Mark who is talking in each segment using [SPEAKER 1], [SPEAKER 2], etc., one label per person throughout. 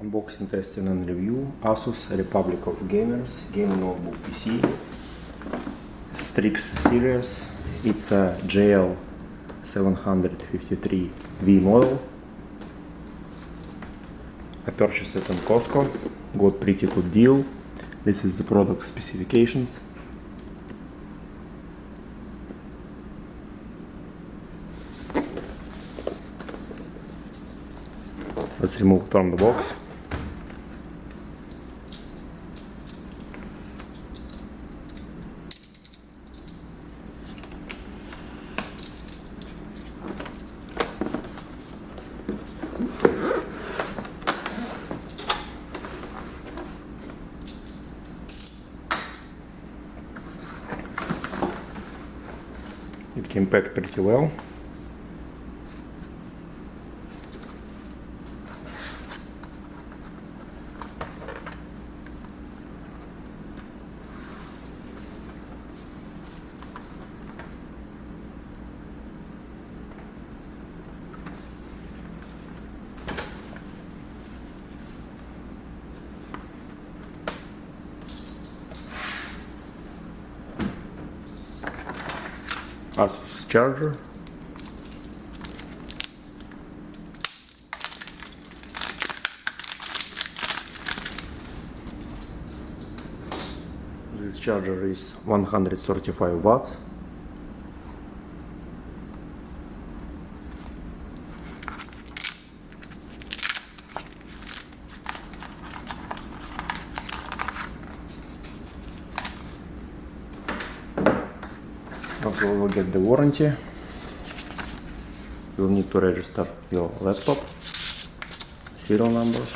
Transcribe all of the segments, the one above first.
[SPEAKER 1] Unboxing, testing and review Asus Republic of Gamers gaming notebook PC Strix series. It's a GL753V model. I purchased it on Costco, got pretty good deal. This is the product specifications. Let's remove it from the box. It came packed pretty well. Asus charger. This charger is 135 watts. Also, you will get the warranty. You'll need to register your laptop, serial numbers.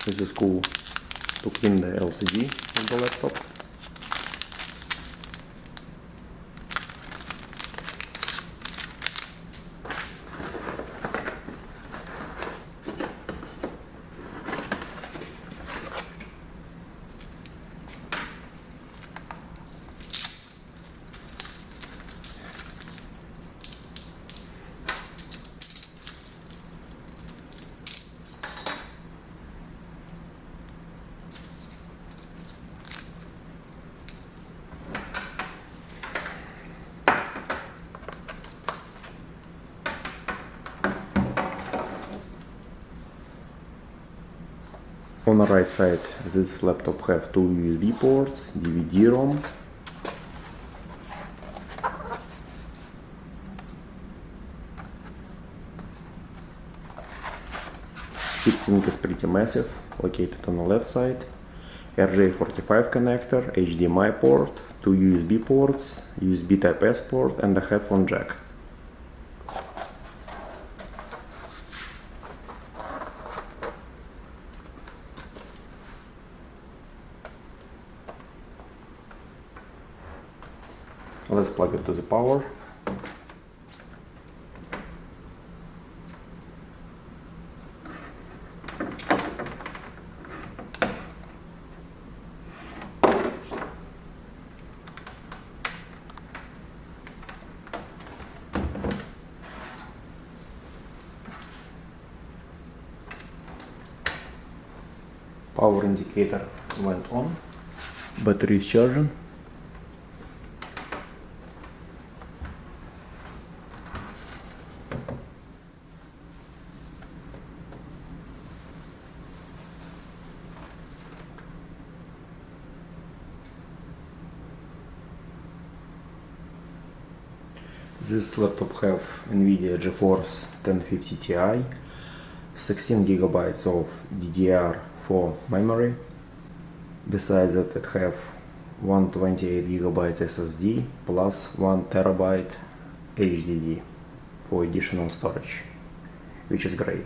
[SPEAKER 1] This is cool to clean the LCD of the laptop. On the right side, this laptop have two USB ports, DVD-ROM, heatsink is pretty massive, located on the left side, RJ45 connector, HDMI port, two USB ports, USB Type-S port and a headphone jack. Let's plug it to the power. Power indicator went on. Battery is charging. This laptop have NVIDIA GeForce 1050 Ti, 16 GB of DDR4 memory. Besides that, it have 128 GB SSD plus 1 TB HDD for additional storage, which is great.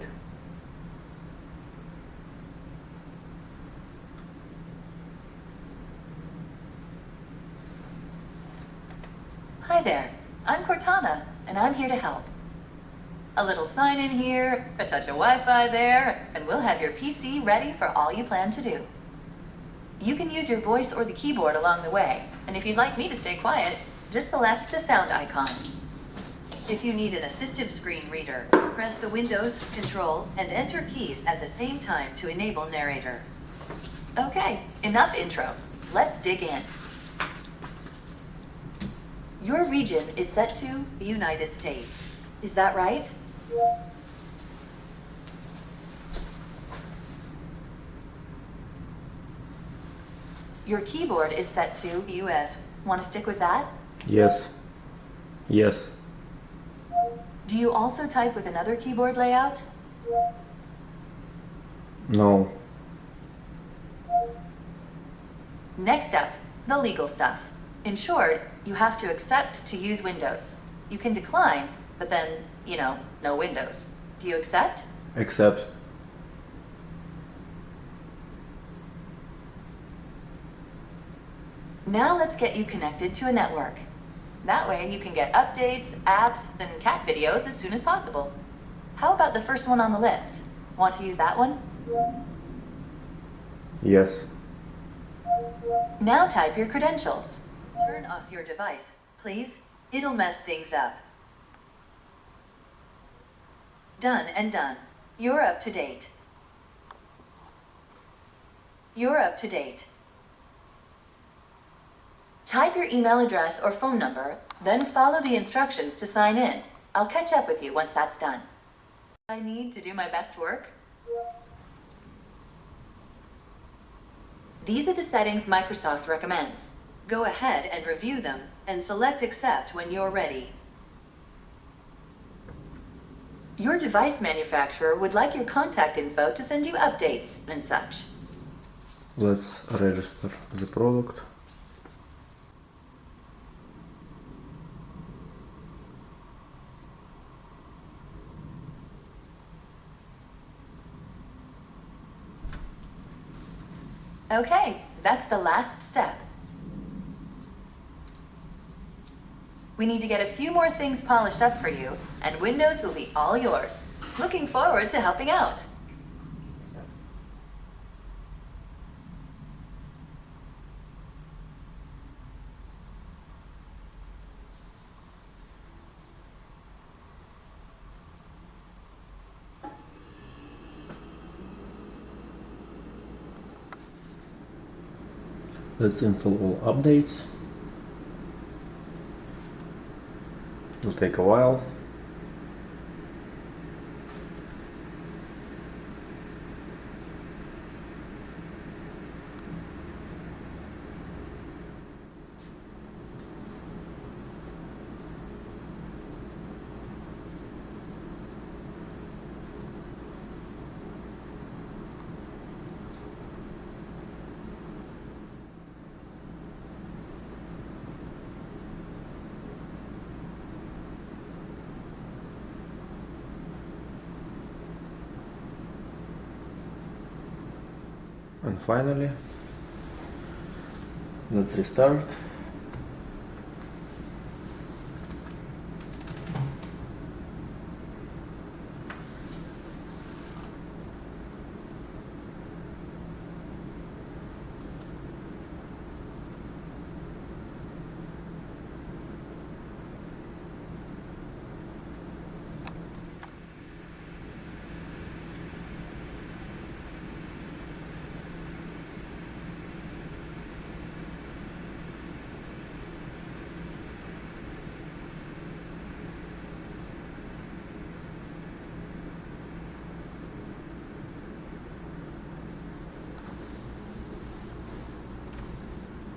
[SPEAKER 2] Hi there, I'm Cortana, and I'm here to help. A little sign in here, a touch of Wi-Fi there, and we'll have your PC ready for all you plan to do. You can use your voice or the keyboard along the way, and if you'd like me to stay quiet, just select the sound icon. If you need an assistive screen reader, press the Windows, Control, and Enter keys at the same time to enable narrator. Okay, enough intro. Let's dig in. Your region is set to the United States. Is that right? Your keyboard is set to US. Want to stick with that?
[SPEAKER 1] Yes. Yes.
[SPEAKER 2] Do you also type with another keyboard layout?
[SPEAKER 1] No.
[SPEAKER 2] Next up, the legal stuff. In short, you have to accept to use Windows. You can decline, but then, no Windows. Do you accept?
[SPEAKER 1] Accept.
[SPEAKER 2] Now let's get you connected to a network. That way you can get updates, apps, and cat videos as soon as possible. How about the first one on the list? Want to use that one?
[SPEAKER 1] Yes.
[SPEAKER 2] Now type your credentials. Turn off your device, please. It'll mess things up. Done and done. You're up to date. You're up to date. Type your email address or phone number, then follow the instructions to sign in. I'll catch up with you once that's done. I need to do my best work. These are the settings Microsoft recommends. Go ahead and review them, and select Accept when you're ready. Your device manufacturer would like your contact info to send you updates and such.
[SPEAKER 1] Let's register the product.
[SPEAKER 2] Okay, that's the last step. We need to get a few more things polished up for you, and Windows will be all yours. Looking forward to helping out.
[SPEAKER 1] Let's install all updates. It'll take a while. And finally, let's restart.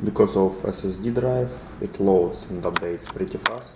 [SPEAKER 1] Because of SSD drive, it loads and updates pretty fast.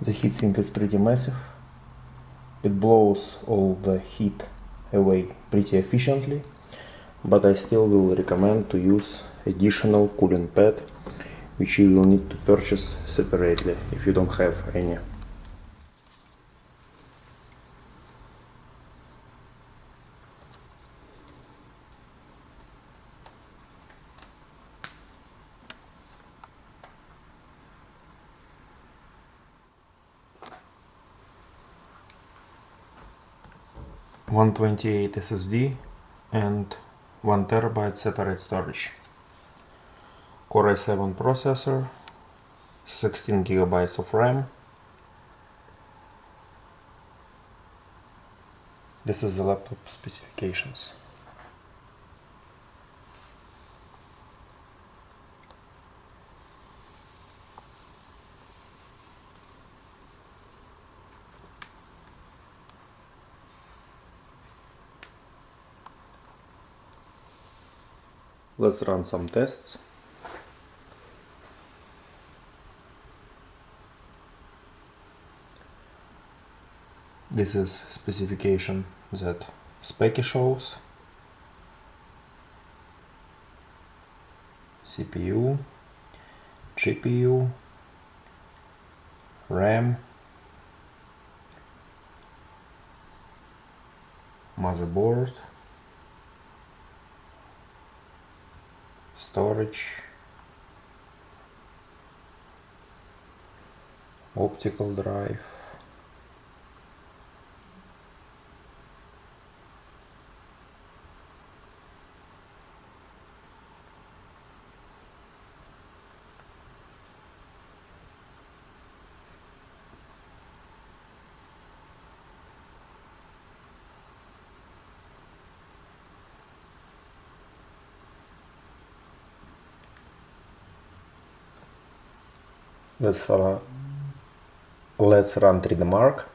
[SPEAKER 1] The heatsink is pretty massive. It blows all the heat away pretty efficiently, but I still will recommend to use additional cooling pad, which you will need to purchase separately if you don't have any. .128 SSD and 1 TB separate storage. Core i7 processor, 16 GB of RAM. This is the laptop specifications. Let's run some tests. This is specification that Specky shows. CPU, GPU, RAM, motherboard, storage, optical drive, let's run 3D Mark.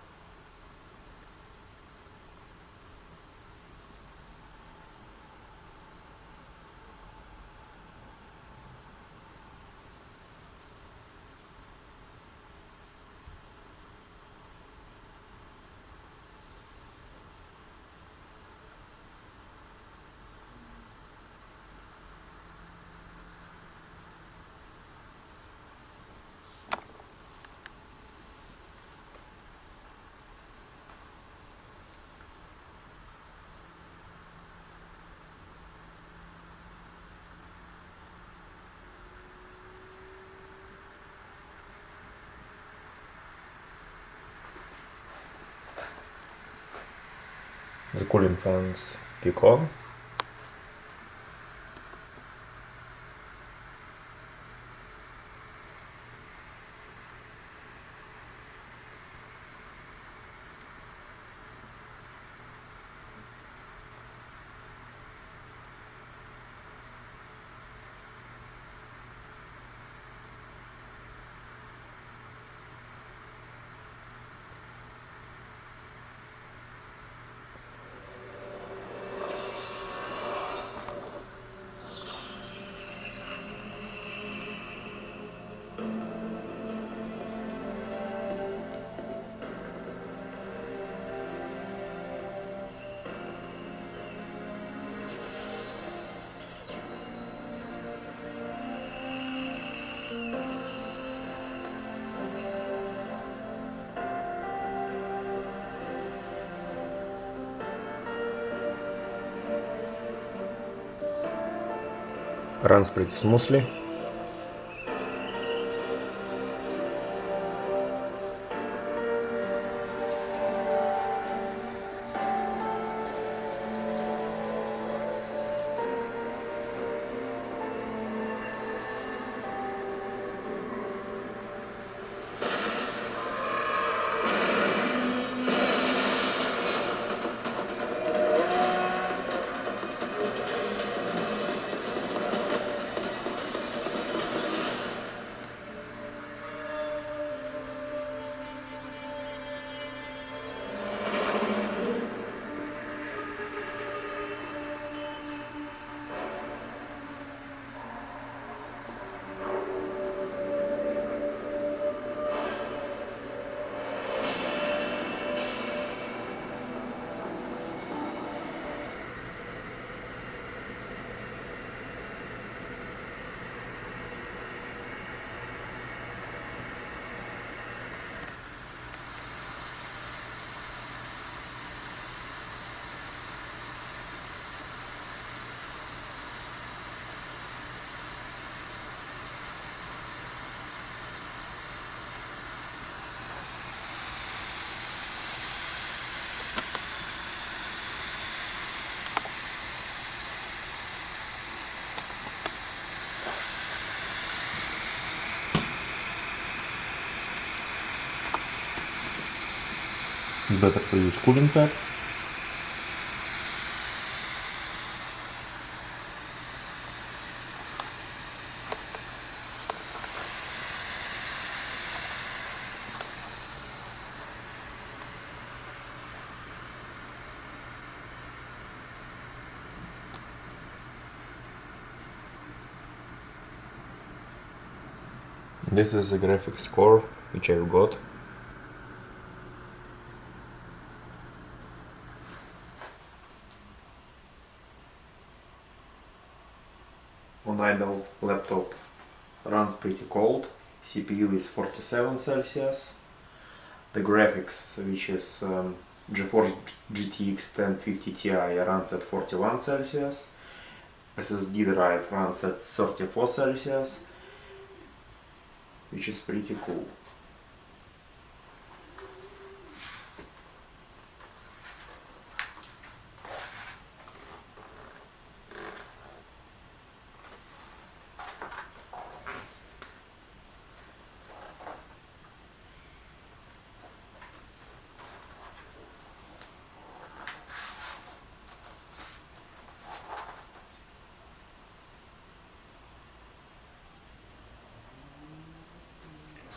[SPEAKER 1] The cooling fans kick on. Runs pretty smoothly. Better to use cooling pad. This is the graphics core which I've got. On idle laptop runs pretty cold. CPU is 47 Celsius. The graphics, which is GeForce GTX 1050 Ti, runs at 41 Celsius. SSD drive runs at 34 Celsius, which is pretty cool.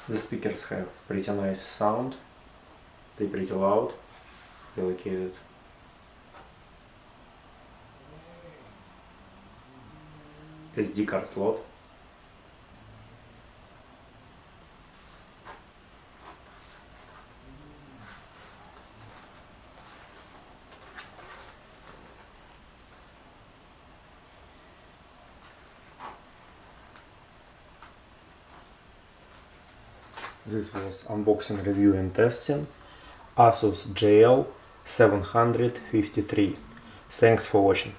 [SPEAKER 1] The speakers have pretty nice sound, they're pretty loud, allocated. SD card slot. This was unboxing, review and testing Asus GL753. Thanks for watching.